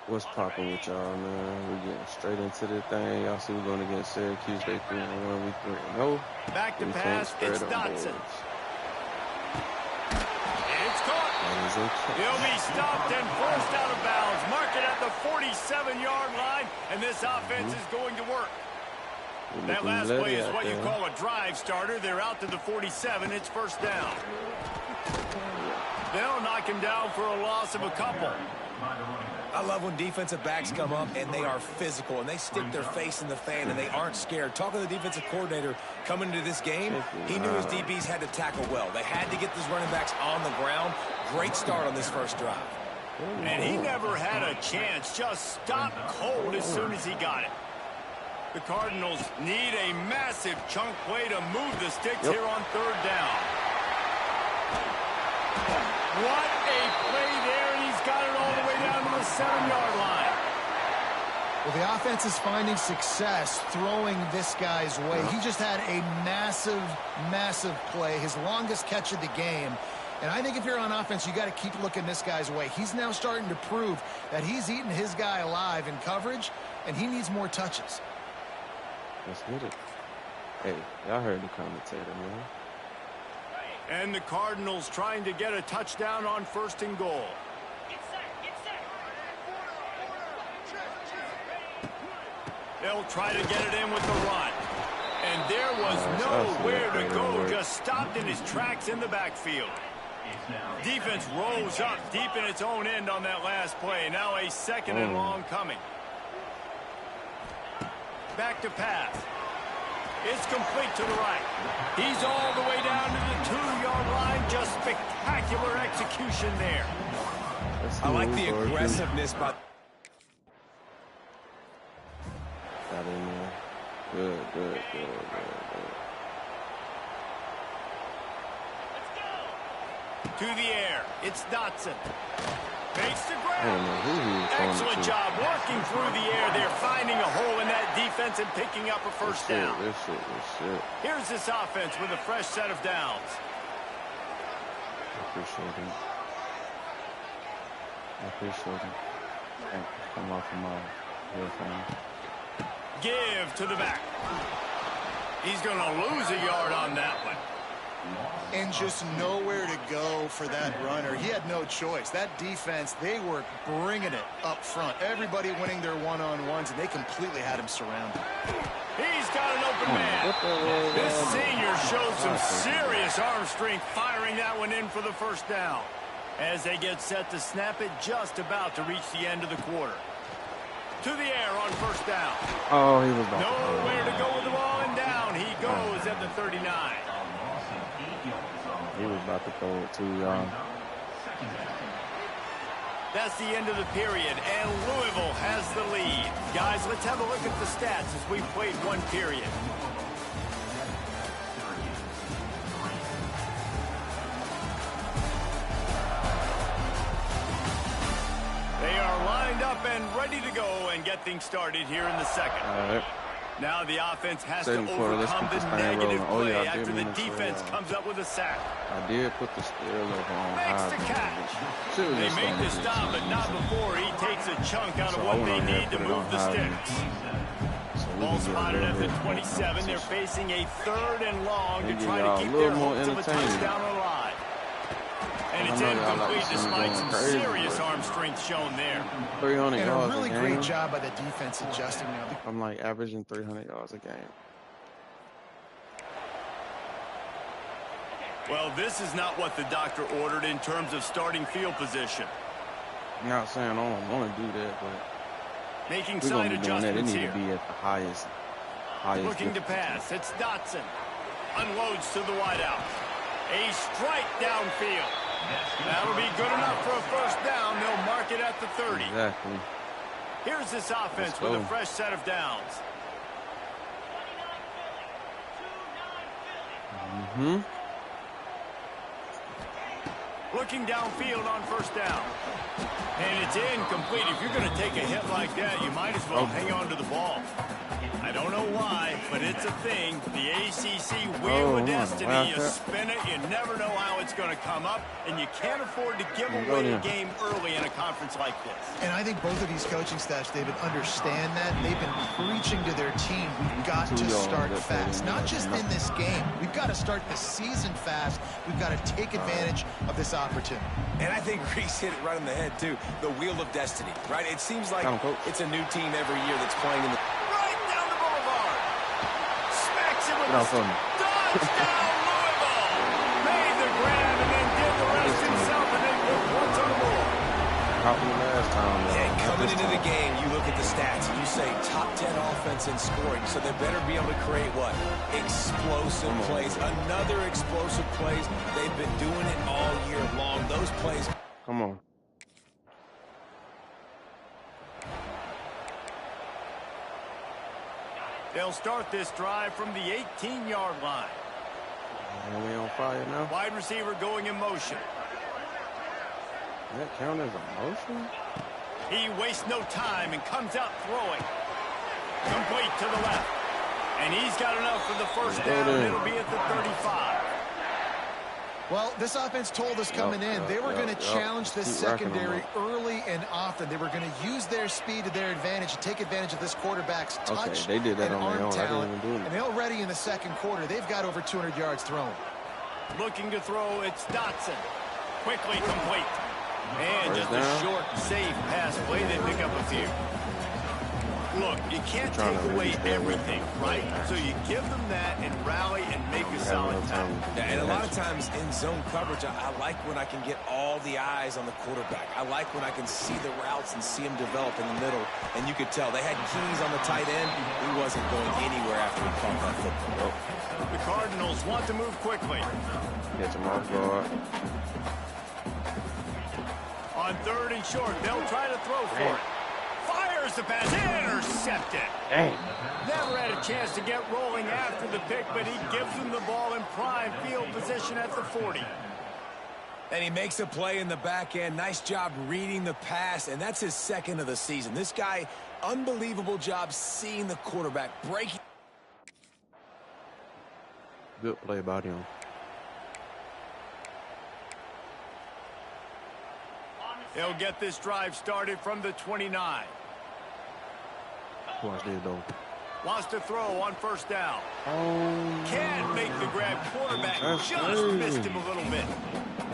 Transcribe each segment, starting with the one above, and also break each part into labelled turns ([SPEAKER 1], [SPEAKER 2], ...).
[SPEAKER 1] What's popping with y'all, man? We're getting straight into the thing. Y'all see we're going against Syracuse. They 3-1, we 3-0.
[SPEAKER 2] Back to pass, it's Dotson. It's caught. He'll be stopped and forced out of bounds. Mark it at the 47-yard line, and this offense is going to work. That last play is what you call a drive starter. They're out to the 47. It's first down. They'll knock him down for a loss of a couple.
[SPEAKER 3] I love when defensive backs come up and they are physical and they stick their face in the fan and they aren't scared. Talking to the defensive coordinator coming into this game, he knew his DBs had to tackle well. They had to get these running backs on the ground. Great start on this first drive.
[SPEAKER 2] And he never had a chance. Just stopped cold as soon as he got it. The Cardinals need a massive chunk play to move the sticks here on third down. What a play there, and he's got it all the way down to the 7-yard line.
[SPEAKER 4] Well, the offense is finding success throwing this guy's way. He just had a massive, massive play, his longest catch of the game. And I think if you're on offense, you got to keep looking this guy's way. He's now starting to prove that he's eating his guy alive in coverage, and he needs more touches.
[SPEAKER 1] Let's get it. Hey, y'all heard the commentator, man.
[SPEAKER 2] And the Cardinals trying to get a touchdown on 1st and goal. They'll try to get it in with the run. And there was nowhere to go, just stopped in his tracks in the backfield. Defense rose up deep in its own end on that last play. Now a 2nd and long coming. Back to pass. It's complete to the right. He's all the way down to the 2-yard line. Just spectacular execution there.
[SPEAKER 3] I like the aggressiveness by...
[SPEAKER 1] Got in there. Good.
[SPEAKER 2] To the air. It's Dotson. Makes the grab.
[SPEAKER 1] Excellent
[SPEAKER 2] job working through the air. They're finding a hole in that defense and picking up a first down.
[SPEAKER 1] This shit.
[SPEAKER 2] Here's this offense with a fresh set of downs.
[SPEAKER 1] I appreciate him. Come off of my earphone.
[SPEAKER 2] Give to the back. He's going to lose a yard on that one.
[SPEAKER 4] And just nowhere to go for that runner. He had no choice. That defense, they were bringing it up front. Everybody winning their one-on-ones, and they completely had him surrounded.
[SPEAKER 2] He's got an open man. This senior showed some serious arm strength firing that one in for the first down. As they get set to snap it, just about to reach the end of the quarter. To the air on first down.
[SPEAKER 1] Oh, he was about
[SPEAKER 2] nowhere to go with the ball, and down he goes at the 39.
[SPEAKER 1] He was about to throw it too, y'all.
[SPEAKER 2] That's the end of the period, and Louisville has the lead. Guys, let's have a look at the stats as we've played one period. They are lined up and ready to go and get things started here in the second.
[SPEAKER 1] All right.
[SPEAKER 2] Now the offense has to overcome the negative play after the defense comes up with a sack.
[SPEAKER 1] I did put the steal on.
[SPEAKER 2] Makes the catch. They make the stop, but not before he takes a chunk out of what they need to move the sticks. Ball spotted at the 27. They're facing a 3rd and long to try to keep their hopes of a touchdown alive. And it's incomplete despite some serious arm strength shown there.
[SPEAKER 1] 300
[SPEAKER 4] and
[SPEAKER 1] yards
[SPEAKER 4] a really
[SPEAKER 1] a game.
[SPEAKER 4] great job by the defense adjusting now.
[SPEAKER 1] I'm like averaging 300 yards a game.
[SPEAKER 2] Well, this is not what the doctor ordered in terms of starting field position.
[SPEAKER 1] I'm not saying I don't want to do that, but
[SPEAKER 2] making side adjustments here.
[SPEAKER 1] It need to be at the highest
[SPEAKER 2] Looking to pass. It's Dotson. Unloads to the wideout. A strike downfield. That'll be good enough for a first down. They'll mark it at the 30.
[SPEAKER 1] Exactly.
[SPEAKER 2] Here's this offense with a fresh set of downs. Looking downfield on first down. And it's incomplete. If you're going to take a hit like that, you might as well hang on to the ball. I don't know why, but it's a thing. The ACC Wheel of Destiny. You spin it, you never know how it's going to come up, and you can't afford to give away a game early in a conference like this.
[SPEAKER 4] And I think both of these coaching staffs, David, understand that. They've been preaching to their team, we've got to start fast. Not just in this game. We've got to start the season fast. We've got to take advantage of this opportunity.
[SPEAKER 3] And I think Reese hit it right on the head, too. The Wheel of Destiny, right? It seems like it's a new team every year that's playing in the...
[SPEAKER 2] Right down the boulevard. Smacks it with a touchdown, Louisville. Made the grab and then did the rest himself and then put points on the board.
[SPEAKER 1] Last time,
[SPEAKER 3] and coming into the game, you look at the stats and you say top 10 offense in scoring, so they better be able to create what? Explosive plays. Another explosive plays. They've been doing it all year long. Those plays.
[SPEAKER 1] Come on.
[SPEAKER 2] They'll start this drive from the 18-yard line.
[SPEAKER 1] Are we on fire now?
[SPEAKER 2] Wide receiver going in motion.
[SPEAKER 1] That count as a motion?
[SPEAKER 2] He wastes no time and comes out throwing. Complete to the left. And he's got enough for the first down. It'll be at the 35.
[SPEAKER 4] Well, this offense told us coming in they were going to challenge this secondary early and often. They were going to use their speed to their advantage and take advantage of this quarterback's touch and arm talent. And they already in the second quarter, they've got over 200 yards thrown.
[SPEAKER 2] Looking to throw, it's Dotson. Quickly complete. And just a short, safe pass play. They pick up a few. Look, you can't take away everything, right? So you give them that and rally and make a solid tackle.
[SPEAKER 3] And a lot of times in zone coverage, I like when I can get all the eyes on the quarterback. I like when I can see the routes and see them develop in the middle. And you could tell they had keys on the tight end. He wasn't going anywhere after he caught that football.
[SPEAKER 2] The Cardinals want to move quickly.
[SPEAKER 1] Get some off guard.
[SPEAKER 2] On third and short, they'll try to throw for it. Fires the pass, intercepted.
[SPEAKER 1] Dang.
[SPEAKER 2] Never had a chance to get rolling after the pick, but he gives them the ball in prime field position at the 40.
[SPEAKER 3] And he makes a play in the back end. Nice job reading the pass, and that's his second of the season. This guy, unbelievable job seeing the quarterback breaking.
[SPEAKER 1] Good play by him.
[SPEAKER 2] They'll get this drive started from the 29.
[SPEAKER 1] Watch this, though.
[SPEAKER 2] Wants to throw on first down.
[SPEAKER 1] Oh.
[SPEAKER 2] Can't make the grab. Quarterback just missed him a little bit.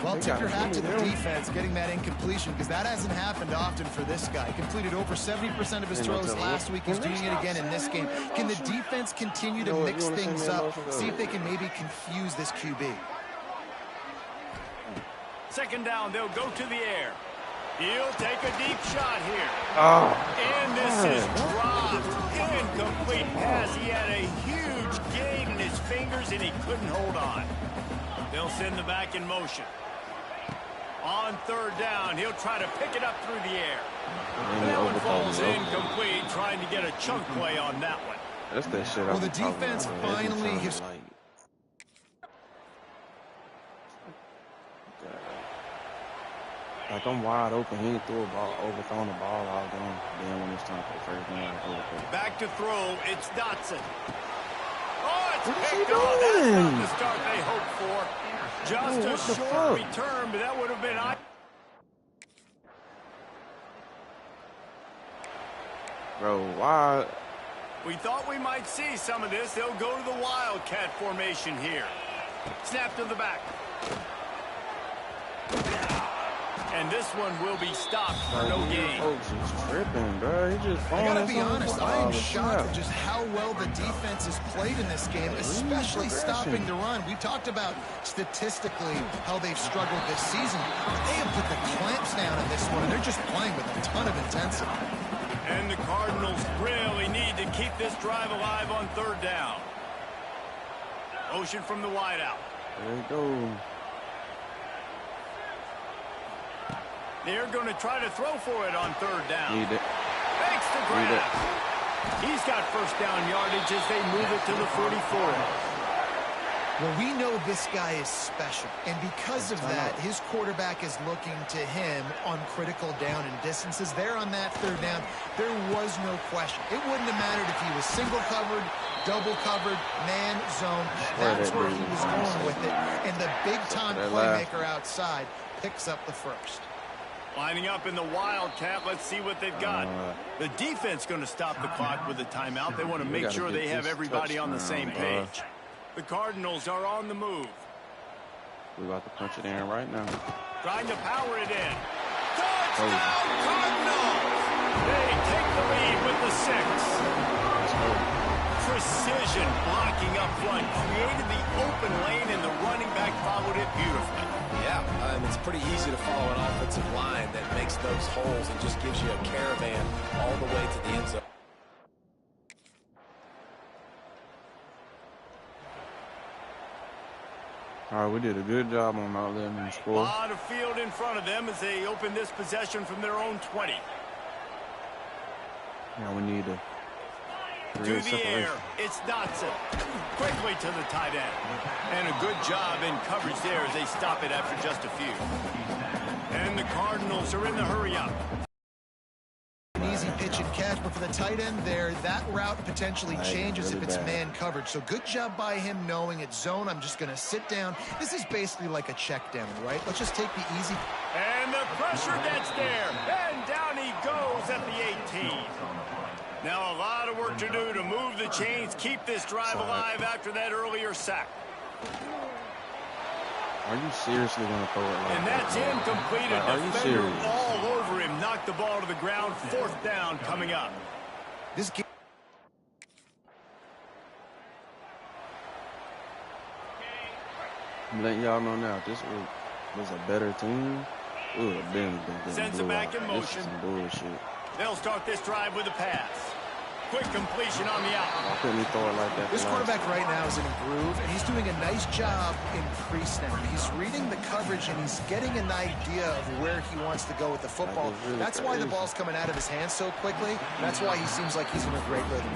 [SPEAKER 4] Well, tip your hat to the defense getting that incompletion, because that hasn't happened often for this guy. Completed over 70% of his throws last week. He's doing it again in this game. Can the defense continue to mix things up? See if they can maybe confuse this QB.
[SPEAKER 2] Second down, they'll go to the air. He'll take a deep shot here. And this is dropped. Incomplete pass. He had a huge gain in his fingers, and he couldn't hold on. They'll send the back in motion. On third down, he'll try to pick it up through the air. That one falls incomplete, trying to get a chunk play on that one.
[SPEAKER 1] That's that shit.
[SPEAKER 4] Well, the defense finally has...
[SPEAKER 1] Like, I'm wide open. He threw a ball, overthrown the ball all game. Then when it's time for the first down,
[SPEAKER 2] back to throw, it's Dotson. Oh, it's
[SPEAKER 1] what
[SPEAKER 2] picked off. That's not the start they hoped for. Just a short return, but that would have been...
[SPEAKER 1] Bro, why?
[SPEAKER 2] We thought we might see some of this. They'll go to the Wildcat formation here. Snap to the back. And this one will be stopped for no gain.
[SPEAKER 1] Folks is tripping, bro. He just
[SPEAKER 4] I gotta be honest, I am shocked at just how well the defense has played in this game, especially stopping the run. We talked about statistically how they've struggled this season. But they have put the clamps down in this one, and they're just playing with a ton of intensity.
[SPEAKER 2] And the Cardinals really need to keep this drive alive on third down. Motion from the wideout.
[SPEAKER 1] There you go.
[SPEAKER 2] They're going to try to throw for it on third down.
[SPEAKER 1] Need it.
[SPEAKER 2] Makes the grab. He's got first down yardage as they move it to the 44.
[SPEAKER 4] Well, we know this guy is special, and because of that, his quarterback is looking to him on critical down and distances. There on that third down, there was no question. It wouldn't have mattered if he was single covered, double covered, man, zone. That's where he was going with it, and the big-time playmaker outside picks up the first.
[SPEAKER 2] Lining up in the Wildcat. Let's see what they've got. The defense going to stop the clock with a timeout. They want to make sure they have everybody on the same page. The Cardinals are on the move.
[SPEAKER 1] We're about to punch it in right now.
[SPEAKER 2] Trying to power it in. Touchdown, Cardinals! They take the lead with the 6. Precision blocking up front. Created the open lane, and the running back followed it beautifully.
[SPEAKER 3] Yeah, it's pretty easy to follow an offensive line that makes those holes and just gives you a caravan all the way to the end zone.
[SPEAKER 1] All right, we did a good job on not letting them score.
[SPEAKER 2] A lot of field in front of them as they open this possession from their own 20.
[SPEAKER 1] Now we need to
[SPEAKER 2] to the air. It's Dotson. Quickly to the tight end. And a good job in coverage there as they stop it after just a few. And the Cardinals are in the hurry-up.
[SPEAKER 4] An easy pitch and catch, but for the tight end there, that route potentially changes if it's man coverage. So good job by him knowing it's zone. I'm just going to sit down. This is basically like a check down, right? Let's just take the easy.
[SPEAKER 2] And the pressure gets there. And down he goes at the 18. Now a lot of work to do to move the chains, keep this drive alive after that earlier sack.
[SPEAKER 1] Are you seriously going to throw it like
[SPEAKER 2] and that's incomplete.
[SPEAKER 1] Like,
[SPEAKER 2] a defender all over him. Knocked the ball to the ground. 4th down coming up.
[SPEAKER 4] This game.
[SPEAKER 1] I'm letting y'all know now, if this was a better team, it would have been
[SPEAKER 2] sends it back in motion.
[SPEAKER 1] This is some bullshit.
[SPEAKER 2] They'll start this drive with a pass. Quick completion on the out.
[SPEAKER 1] Why couldn't he throw it like that?
[SPEAKER 4] This quarterback right now is in a groove, and he's doing a nice job in pre-snap. He's reading the coverage, and he's getting an idea of where he wants to go with the football. Really that's crazy. Why the ball's coming out of his hands so quickly. That's why he seems like he's in a great rhythm.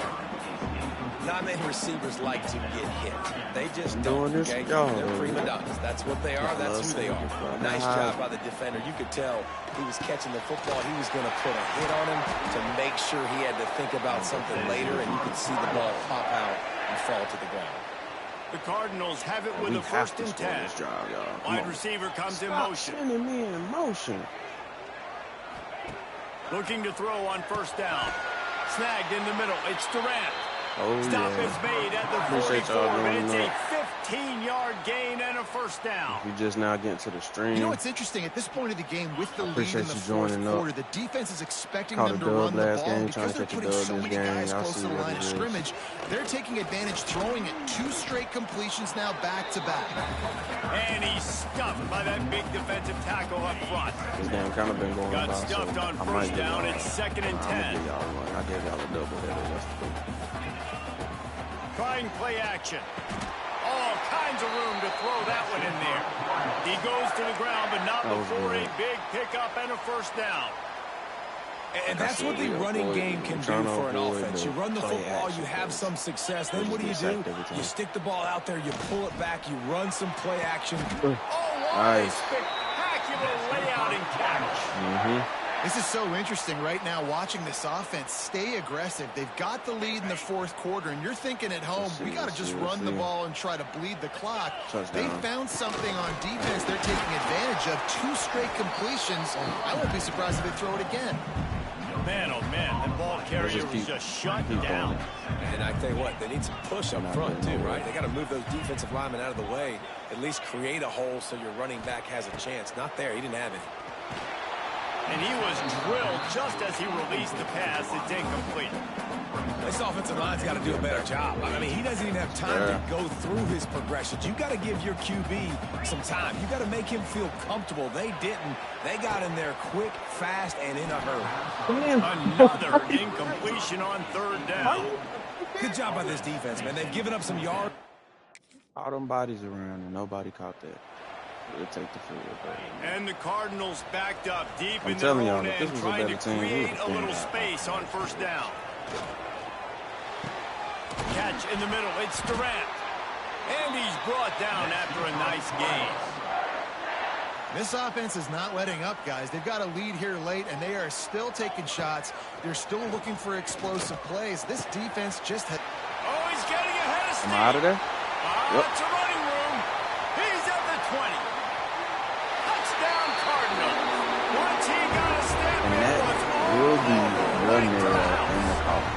[SPEAKER 3] Not many receivers like to get hit. They just
[SPEAKER 1] don't.
[SPEAKER 3] Okay? They're prima donnas. That's what they are. That's who they are. Nice job by the defender. You could tell he was catching the football. He was going to put a hit on him to make sure he had to think about something later, and you could see the ball pop out and fall to the ground.
[SPEAKER 2] The Cardinals have it with a 1st and 10. Wide receiver comes in motion.
[SPEAKER 1] Sending me in motion.
[SPEAKER 2] Looking to throw on 1st down. Snagged in the middle. It's Durant.
[SPEAKER 1] Stop
[SPEAKER 2] is made at the 44, but it's a 15-yard gain and a 1st down.
[SPEAKER 1] We just now getting to the stream.
[SPEAKER 4] You know what's interesting? At this point of the game, with the lead in the 4th quarter, the defense is expecting them to run the ball because they're putting so many guys close to the line of scrimmage. They're taking advantage, throwing it 2 straight completions now back-to-back.
[SPEAKER 2] And he's stuffed by that big defensive tackle up front.
[SPEAKER 1] This game kind of been going
[SPEAKER 2] Got stuffed on 1st down. It's 2nd and 10.
[SPEAKER 1] I gave y'all a double header yesterday.
[SPEAKER 2] Trying play action. All kinds of room to throw that one in there. He goes to the ground, but not before a big pickup and a 1st down.
[SPEAKER 3] And that's what the running game can do for an offense. You run the football, you have some success. Then what do? You stick the ball out there, you pull it back, you run some play action.
[SPEAKER 2] Oh, what a spectacular layout and catch.
[SPEAKER 4] This is so interesting right now watching this offense stay aggressive. They've got the lead in the 4th quarter, and you're thinking at home, we got to just run the ball and try to bleed the clock. They found something on defense they're taking advantage of. 2 straight completions. I won't be surprised if they throw it again.
[SPEAKER 2] Man, oh man, the ball carrier was just shut down.
[SPEAKER 3] And I tell you what, they need some push up front too, right? They got to move those defensive linemen out of the way. At least create a hole so your running back has a chance. Not there. He didn't have it.
[SPEAKER 2] And he was drilled just as he released the pass. It's incomplete.
[SPEAKER 3] This offensive line's got to do a better job. I mean, he doesn't even have time to go through his progressions. You got to give your QB some time. You got to make him feel comfortable. They didn't. They got in there quick, fast, and in a hurry.
[SPEAKER 2] Another incompletion on 3rd down.
[SPEAKER 3] Good job by this defense, man. They've given up some yards.
[SPEAKER 1] All them bodies around, and nobody caught that. We'll take the field.
[SPEAKER 2] And the Cardinals backed up deep in their own end, trying to create a little space on 1st down. Catch in the middle. It's Durant. And he's brought down after a nice gain.
[SPEAKER 4] This offense is not letting up, guys. They've got a lead here late, and they are still taking shots. They're still looking for explosive plays. This defense just had...
[SPEAKER 2] Oh, he's getting ahead of steam.
[SPEAKER 1] Am I out of there?
[SPEAKER 2] Yep. It's a running room. He's at the 20. Touchdown, Cardinals. Once he got a step,
[SPEAKER 1] And
[SPEAKER 2] it
[SPEAKER 1] that
[SPEAKER 2] was
[SPEAKER 1] will be one
[SPEAKER 2] right
[SPEAKER 1] there
[SPEAKER 2] to
[SPEAKER 1] in the coffee.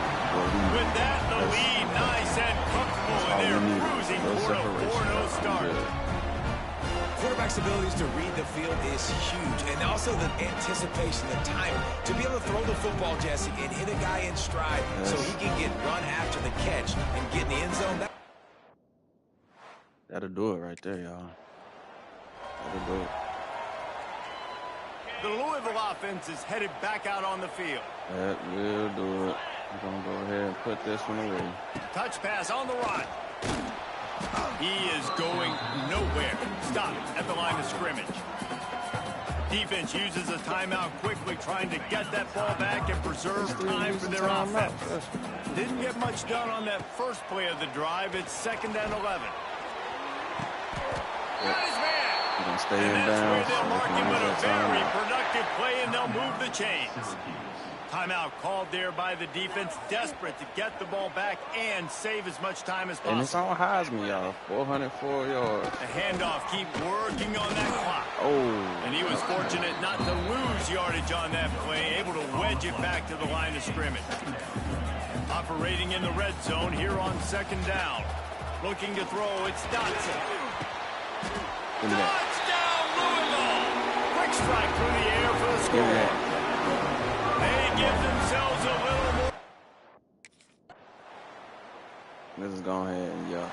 [SPEAKER 2] With that, the lead nice and comfortable, and they're cruising toward a 4-0 start.
[SPEAKER 3] Quarterback's abilities to read the field is huge, and also the anticipation, the time to be able to throw the football, Jesse, and hit a guy in stride so he can get run after the catch and get in the end zone.
[SPEAKER 1] That'll do it right there, y'all. That'll do it.
[SPEAKER 2] The Louisville offense is headed back out on the field.
[SPEAKER 1] That will do it. I'm going to go ahead and put this one away.
[SPEAKER 2] Touch pass on the run. He is going nowhere. Stopped at the line of scrimmage. Defense uses a timeout quickly, trying to get that ball back and preserve time for their offense. Didn't get much done on that first play of the drive. It's 2nd and 11. Got his man.
[SPEAKER 1] You're going to stay
[SPEAKER 2] And
[SPEAKER 1] in
[SPEAKER 2] that's
[SPEAKER 1] bounds.
[SPEAKER 2] where they'll mark him with a very
[SPEAKER 1] Timeout.
[SPEAKER 2] productive play, and they'll move the chains. Timeout called there by the defense, desperate to get the ball back and save as much time as possible.
[SPEAKER 1] And it's on Heisman, y'all. 404 yards.
[SPEAKER 2] The handoff, keep working on that clock.
[SPEAKER 1] Oh.
[SPEAKER 2] And he was fortunate not to lose yardage on that play, able to wedge it back to the line of scrimmage. Operating in the red zone here on 2nd down. Looking to throw, it's Dotson. Touchdown, Louisville! Quick strike through the air for the score. They give themselves a little more.
[SPEAKER 1] This is going ahead, yeah.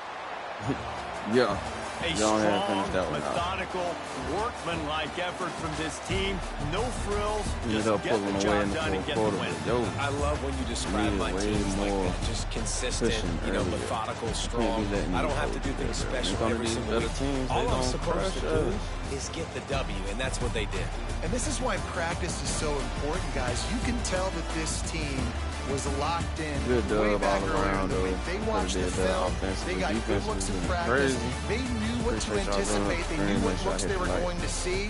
[SPEAKER 1] Yeah.
[SPEAKER 2] A
[SPEAKER 1] Go ahead and finish
[SPEAKER 2] strong,
[SPEAKER 1] that one out.
[SPEAKER 2] methodical, workmanlike effort from this team. No frills,
[SPEAKER 1] Ended
[SPEAKER 2] just
[SPEAKER 1] up
[SPEAKER 2] get
[SPEAKER 1] pulling
[SPEAKER 2] the
[SPEAKER 1] away
[SPEAKER 2] job
[SPEAKER 1] in the
[SPEAKER 2] done and
[SPEAKER 1] fourth
[SPEAKER 2] get the
[SPEAKER 1] quarter.
[SPEAKER 2] win.
[SPEAKER 1] But yo,
[SPEAKER 3] I love when you describe
[SPEAKER 1] needed
[SPEAKER 3] my
[SPEAKER 1] way
[SPEAKER 3] teams like
[SPEAKER 1] more
[SPEAKER 3] that. Just consistent,
[SPEAKER 1] pushing earlier.
[SPEAKER 3] methodical,
[SPEAKER 1] Can't
[SPEAKER 3] strong.
[SPEAKER 1] be letting
[SPEAKER 3] I don't
[SPEAKER 1] these
[SPEAKER 3] have to do
[SPEAKER 1] folks
[SPEAKER 3] things
[SPEAKER 1] do that.
[SPEAKER 3] special
[SPEAKER 1] When it
[SPEAKER 3] every
[SPEAKER 1] comes to
[SPEAKER 3] single
[SPEAKER 1] these
[SPEAKER 3] week.
[SPEAKER 1] other teams,
[SPEAKER 3] All
[SPEAKER 1] they
[SPEAKER 3] I'm
[SPEAKER 1] don't
[SPEAKER 3] supposed to
[SPEAKER 1] crush
[SPEAKER 3] do
[SPEAKER 1] us.
[SPEAKER 3] is get the W, and that's what they did.
[SPEAKER 4] And this is why practice is so important, guys. You can tell that this team was locked in
[SPEAKER 1] Good
[SPEAKER 4] way
[SPEAKER 1] dub
[SPEAKER 4] back
[SPEAKER 1] all
[SPEAKER 4] earlier
[SPEAKER 1] around,
[SPEAKER 4] in the
[SPEAKER 1] though.
[SPEAKER 4] week. They watched the
[SPEAKER 1] Could've did that
[SPEAKER 4] film.
[SPEAKER 1] offensively.
[SPEAKER 4] They got good
[SPEAKER 1] Defense
[SPEAKER 4] looks
[SPEAKER 1] was
[SPEAKER 4] in
[SPEAKER 1] looking
[SPEAKER 4] practice.
[SPEAKER 1] crazy.
[SPEAKER 4] They knew what to
[SPEAKER 1] Appreciate y'all
[SPEAKER 4] anticipate. They
[SPEAKER 1] doing
[SPEAKER 4] knew
[SPEAKER 1] it.
[SPEAKER 4] what
[SPEAKER 1] Make sure I
[SPEAKER 4] looks
[SPEAKER 1] hit
[SPEAKER 4] they were
[SPEAKER 1] the like.
[SPEAKER 4] going to see.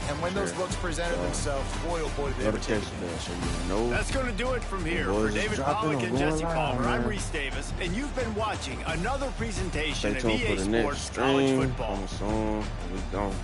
[SPEAKER 4] And when those looks presented themselves, boy, oh boy, did they ever take
[SPEAKER 1] Notification
[SPEAKER 4] advantage.
[SPEAKER 1] bell so you know.
[SPEAKER 2] That's going to do it from here. For
[SPEAKER 1] Boys,
[SPEAKER 2] David
[SPEAKER 1] dropping
[SPEAKER 2] Pollack
[SPEAKER 1] them,
[SPEAKER 2] and Jesse
[SPEAKER 1] going
[SPEAKER 2] Palmer,
[SPEAKER 1] live,
[SPEAKER 2] I'm
[SPEAKER 1] man.
[SPEAKER 2] Reese Davis, and you've been watching another presentation
[SPEAKER 1] Stay
[SPEAKER 2] of
[SPEAKER 1] tuned
[SPEAKER 2] EA
[SPEAKER 1] for the next
[SPEAKER 2] Sports College
[SPEAKER 1] stream.
[SPEAKER 2] Football.
[SPEAKER 1] Coming soon. We gone.